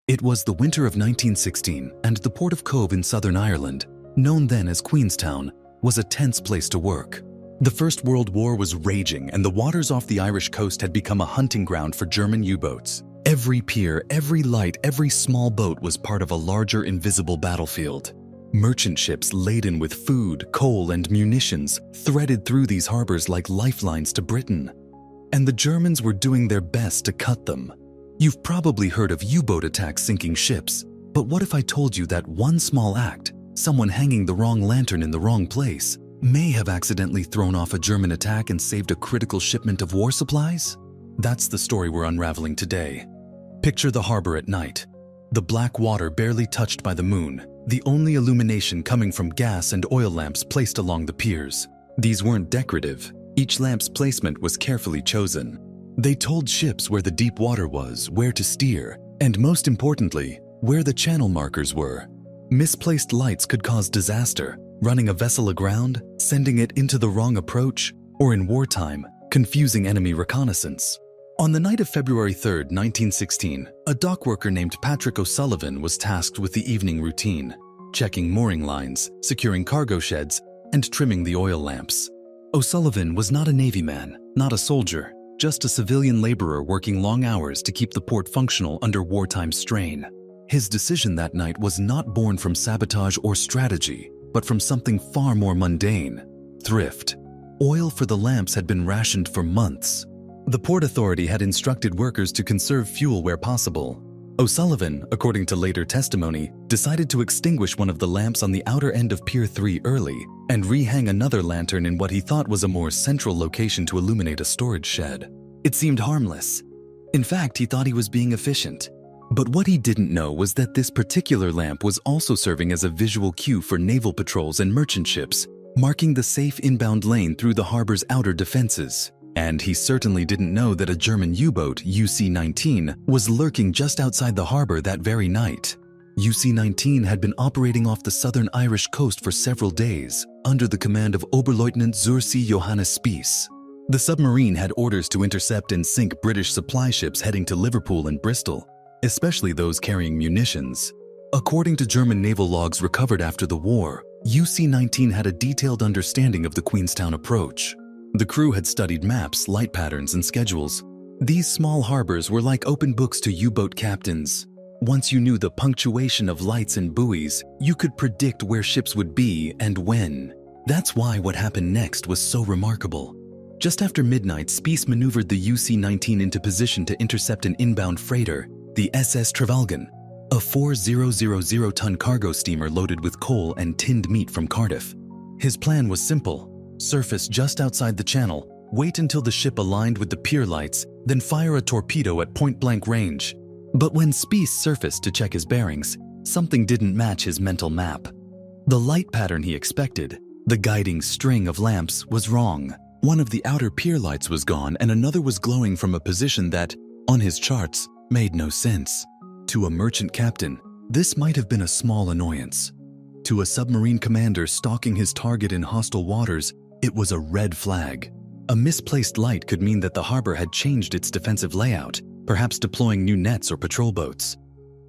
It was the winter of 1916, and the port of Cove in southern Ireland, known then as Queenstown, was a tense place to work. The First World War was raging, and the waters off the Irish coast had become a hunting ground for German U-boats. Every pier, every light, every small boat was part of a larger invisible battlefield. Merchant ships laden with food, coal, and munitions threaded through these harbors like lifelines to Britain. And the Germans were doing their best to cut them. You've probably heard of U-boat attacks sinking ships, but what if I told you that one small act, someone hanging the wrong lantern in the wrong place, may have accidentally thrown off a German attack and saved a critical shipment of war supplies? That's the story we're unraveling today. Picture the harbor at night. The black water barely touched by the moon, the only illumination coming from gas and oil lamps placed along the piers. These weren't decorative. Each lamp's placement was carefully chosen. They told ships where the deep water was, where to steer, and most importantly, where the channel markers were. Misplaced lights could cause disaster, running a vessel aground, sending it into the wrong approach, or in wartime, confusing enemy reconnaissance. On the night of February 3, 1916, a dockworker named Patrick O'Sullivan was tasked with the evening routine, checking mooring lines, securing cargo sheds, and trimming the oil lamps. O'Sullivan was not a Navy man, not a soldier, just a civilian laborer working long hours to keep the port functional under wartime strain. His decision that night was not born from sabotage or strategy, but from something far more mundane: thrift. Oil for the lamps had been rationed for months. The Port Authority had instructed workers to conserve fuel where possible. O'Sullivan, according to later testimony, decided to extinguish one of the lamps on the outer end of Pier 3 early and rehang another lantern in what he thought was a more central location to illuminate a storage shed. It seemed harmless. In fact, he thought he was being efficient. But what he didn't know was that this particular lamp was also serving as a visual cue for naval patrols and merchant ships, marking the safe inbound lane through the harbor's outer defenses. And he certainly didn't know that a German U-boat, UC-19, was lurking just outside the harbor that very night. UC-19 had been operating off the southern Irish coast for several days, under the command of Oberleutnant zur See Johannes Spiess. The submarine had orders to intercept and sink British supply ships heading to Liverpool and Bristol, especially those carrying munitions. According to German naval logs recovered after the war, UC-19 had a detailed understanding of the Queenstown approach. The crew had studied maps, light patterns, and schedules. These small harbors were like open books to U-boat captains. Once you knew the punctuation of lights and buoys, you could predict where ships would be and when. That's why what happened next was so remarkable. Just after midnight, Spiess maneuvered the UC-19 into position to intercept an inbound freighter, the SS Trevalgan, a 4,000-ton cargo steamer loaded with coal and tinned meat from Cardiff. His plan was simple: surface just outside the channel, wait until the ship aligned with the pier lights, then fire a torpedo at point-blank range. But when Spiess surfaced to check his bearings, something didn't match his mental map. The light pattern he expected, the guiding string of lamps, was wrong. One of the outer pier lights was gone and another was glowing from a position that, on his charts, made no sense. To a merchant captain, this might have been a small annoyance. To a submarine commander stalking his target in hostile waters, it was a red flag. A misplaced light could mean that the harbor had changed its defensive layout, perhaps deploying new nets or patrol boats.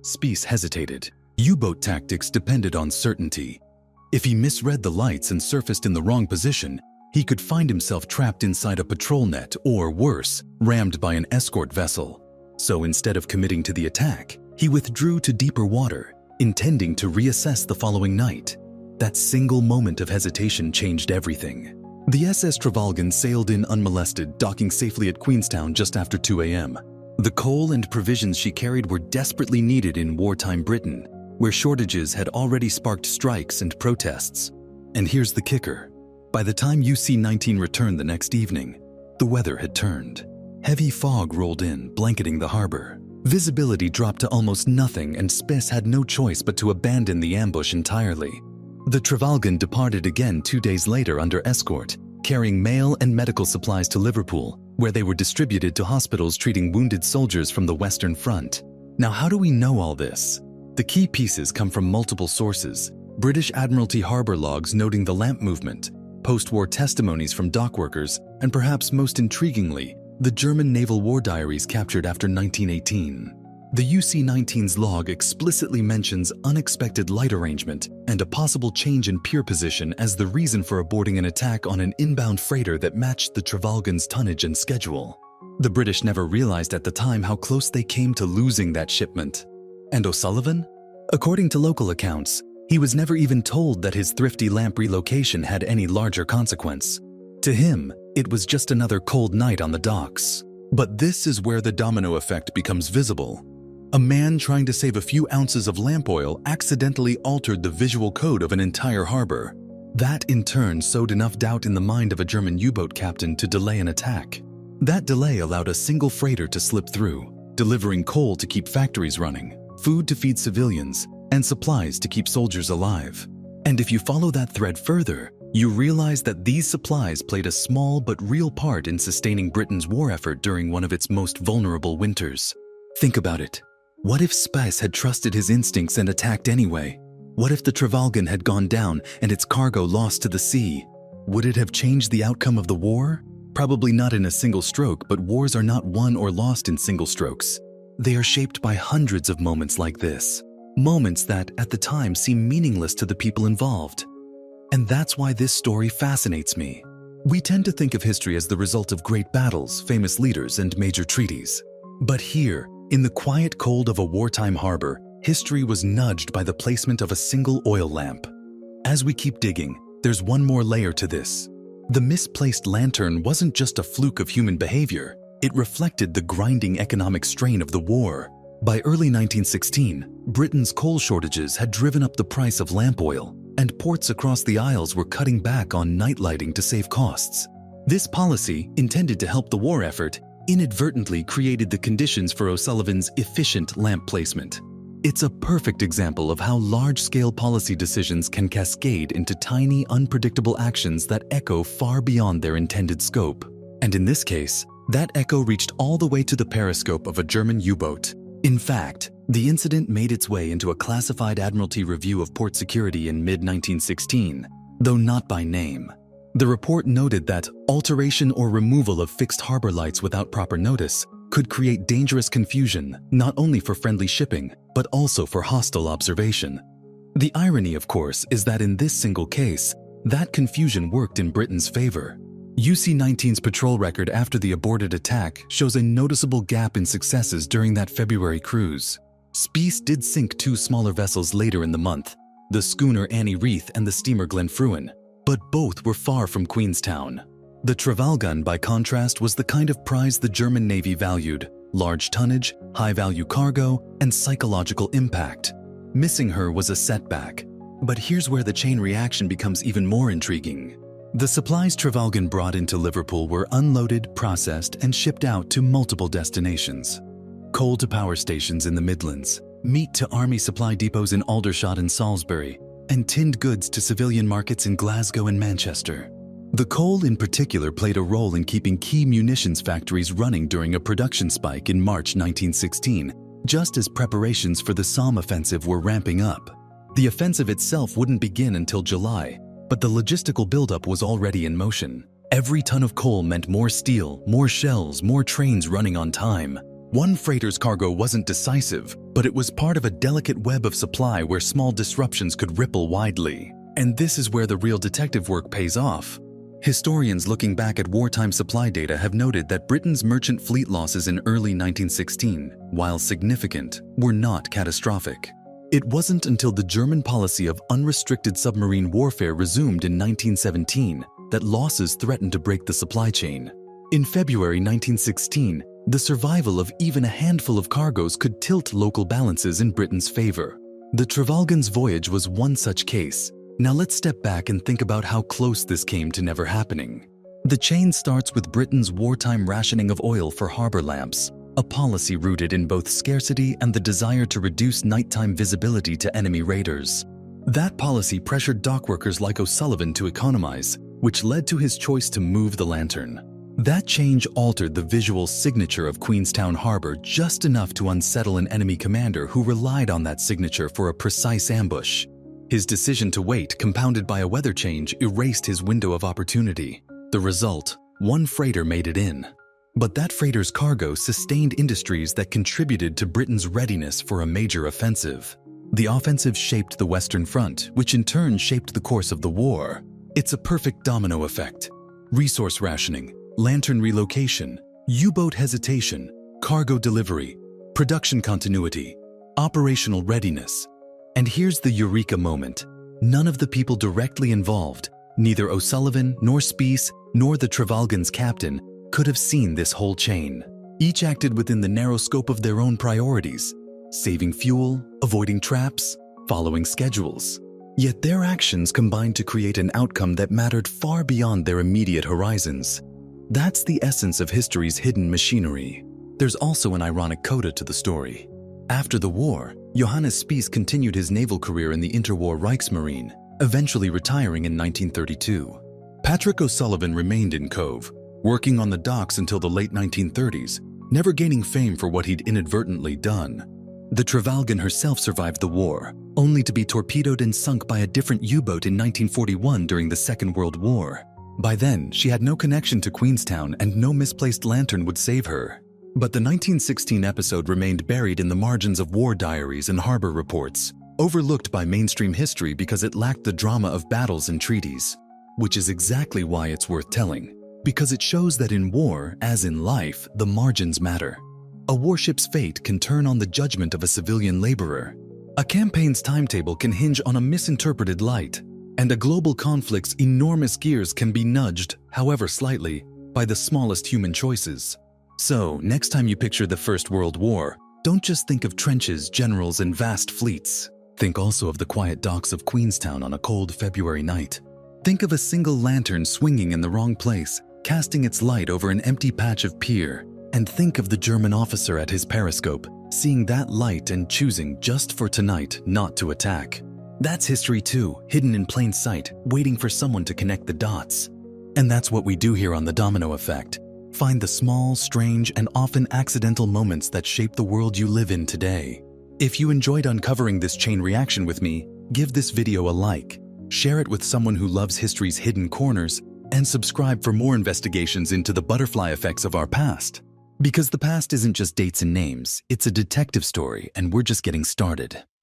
Spiess hesitated. U-boat tactics depended on certainty. If he misread the lights and surfaced in the wrong position, he could find himself trapped inside a patrol net or, worse, rammed by an escort vessel. So instead of committing to the attack, he withdrew to deeper water, intending to reassess the following night. That single moment of hesitation changed everything. The SS Trevalgan sailed in unmolested, docking safely at Queenstown just after 2 a.m. The coal and provisions she carried were desperately needed in wartime Britain, where shortages had already sparked strikes and protests. And here's the kicker. By the time UC-19 returned the next evening, the weather had turned. Heavy fog rolled in, blanketing the harbor. Visibility dropped to almost nothing, and Spiess had no choice but to abandon the ambush entirely. The Trevalgan departed again 2 days later under escort, carrying mail and medical supplies to Liverpool, where they were distributed to hospitals treating wounded soldiers from the Western Front. Now, how do we know all this? The key pieces come from multiple sources: British Admiralty harbor logs noting the lamp movement, post-war testimonies from dockworkers, and perhaps most intriguingly, the German naval war diaries captured after 1918. The UC-19's log explicitly mentions unexpected light arrangement and a possible change in pier position as the reason for aborting an attack on an inbound freighter that matched the Trevalgan's tonnage and schedule. The British never realized at the time how close they came to losing that shipment. And O'Sullivan? According to local accounts, he was never even told that his thrifty lamp relocation had any larger consequence. To him, it was just another cold night on the docks. But this is where the domino effect becomes visible. A man trying to save a few ounces of lamp oil accidentally altered the visual code of an entire harbor. That in turn sowed enough doubt in the mind of a German U-boat captain to delay an attack. That delay allowed a single freighter to slip through, delivering coal to keep factories running, food to feed civilians, and supplies to keep soldiers alive. And if you follow that thread further, you realize that these supplies played a small but real part in sustaining Britain's war effort during one of its most vulnerable winters. Think about it. What if Spice had trusted his instincts and attacked anyway? What if the Trevalgan had gone down and its cargo lost to the sea? Would it have changed the outcome of the war? Probably not in a single stroke, but wars are not won or lost in single strokes. They are shaped by hundreds of moments like this. Moments that, at the time, seem meaningless to the people involved. And that's why this story fascinates me. We tend to think of history as the result of great battles, famous leaders, and major treaties. But here, in the quiet cold of a wartime harbor, history was nudged by the placement of a single oil lamp. As we keep digging, there's one more layer to this. The misplaced lantern wasn't just a fluke of human behavior. It reflected the grinding economic strain of the war. By early 1916, Britain's coal shortages had driven up the price of lamp oil, and ports across the Isles were cutting back on night lighting to save costs. This policy, intended to help the war effort, inadvertently created the conditions for O'Sullivan's efficient lamp placement. It's a perfect example of how large-scale policy decisions can cascade into tiny, unpredictable actions that echo far beyond their intended scope. And in this case, that echo reached all the way to the periscope of a German U-boat. In fact, the incident made its way into a classified Admiralty review of port security in mid-1916, though not by name. The report noted that alteration or removal of fixed harbor lights without proper notice could create dangerous confusion not only for friendly shipping, but also for hostile observation. The irony, of course, is that in this single case, that confusion worked in Britain's favor. UC-19's patrol record after the aborted attack shows a noticeable gap in successes during that February cruise. Spice did sink two smaller vessels later in the month, the schooner Annie Reith and the steamer Glenfruin, but both were far from Queenstown. The Trevalgan, by contrast, was the kind of prize the German Navy valued: large tonnage, high-value cargo, and psychological impact. Missing her was a setback. But here's where the chain reaction becomes even more intriguing. The supplies Trevalgan brought into Liverpool were unloaded, processed, and shipped out to multiple destinations. Coal to power stations in the Midlands, meat to army supply depots in Aldershot and Salisbury, and tinned goods to civilian markets in Glasgow and Manchester. The coal in particular played a role in keeping key munitions factories running during a production spike in March 1916, just as preparations for the Somme offensive were ramping up. The offensive itself wouldn't begin until July, but the logistical buildup was already in motion. Every ton of coal meant more steel, more shells, more trains running on time. One freighter's cargo wasn't decisive, but it was part of a delicate web of supply where small disruptions could ripple widely. And this is where the real detective work pays off. Historians looking back at wartime supply data have noted that Britain's merchant fleet losses in early 1916, while significant, were not catastrophic. It wasn't until the German policy of unrestricted submarine warfare resumed in 1917 that losses threatened to break the supply chain. In February 1916, the survival of even a handful of cargoes could tilt local balances in Britain's favor. The Trevalgan's voyage was one such case. Now let's step back and think about how close this came to never happening. The chain starts with Britain's wartime rationing of oil for harbor lamps, a policy rooted in both scarcity and the desire to reduce nighttime visibility to enemy raiders. That policy pressured dockworkers like O'Sullivan to economize, which led to his choice to move the lantern. That change altered the visual signature of Queenstown Harbor just enough to unsettle an enemy commander who relied on that signature for a precise ambush. His decision to wait, compounded by a weather change, erased his window of opportunity. The result: one freighter made it in. But that freighter's cargo sustained industries that contributed to Britain's readiness for a major offensive. The offensive shaped the Western Front, which in turn shaped the course of the war. It's a perfect domino effect. Resource rationing, lantern relocation, U-boat hesitation, cargo delivery, production continuity, operational readiness. And here's the eureka moment. None of the people directly involved, neither O'Sullivan nor Spies nor the Trevalgan's captain, could have seen this whole chain. Each acted within the narrow scope of their own priorities, saving fuel, avoiding traps, following schedules. Yet their actions combined to create an outcome that mattered far beyond their immediate horizons. That's the essence of history's hidden machinery. There's also an ironic coda to the story. After the war, Johannes Spies continued his naval career in the interwar Reichsmarine, eventually retiring in 1932. Patrick O'Sullivan remained in Cove, working on the docks until the late 1930s, never gaining fame for what he'd inadvertently done. The Trevalgan herself survived the war, only to be torpedoed and sunk by a different U-boat in 1941 during the Second World War. By then, she had no connection to Queenstown and no misplaced lantern would save her. But the 1916 episode remained buried in the margins of war diaries and harbor reports, overlooked by mainstream history because it lacked the drama of battles and treaties. Which is exactly why it's worth telling. Because it shows that in war, as in life, the margins matter. A warship's fate can turn on the judgment of a civilian laborer. A campaign's timetable can hinge on a misinterpreted light. And a global conflict's enormous gears can be nudged, however slightly, by the smallest human choices. So, next time you picture the First World War, don't just think of trenches, generals, and vast fleets. Think also of the quiet docks of Queenstown on a cold February night. Think of a single lantern swinging in the wrong place, casting its light over an empty patch of pier. And think of the German officer at his periscope, seeing that light and choosing just for tonight not to attack. That's history too, hidden in plain sight, waiting for someone to connect the dots. And that's what we do here on the Domino Effect. Find the small, strange, and often accidental moments that shape the world you live in today. If you enjoyed uncovering this chain reaction with me, give this video a like, share it with someone who loves history's hidden corners, and subscribe for more investigations into the butterfly effects of our past. Because the past isn't just dates and names, it's a detective story, and we're just getting started.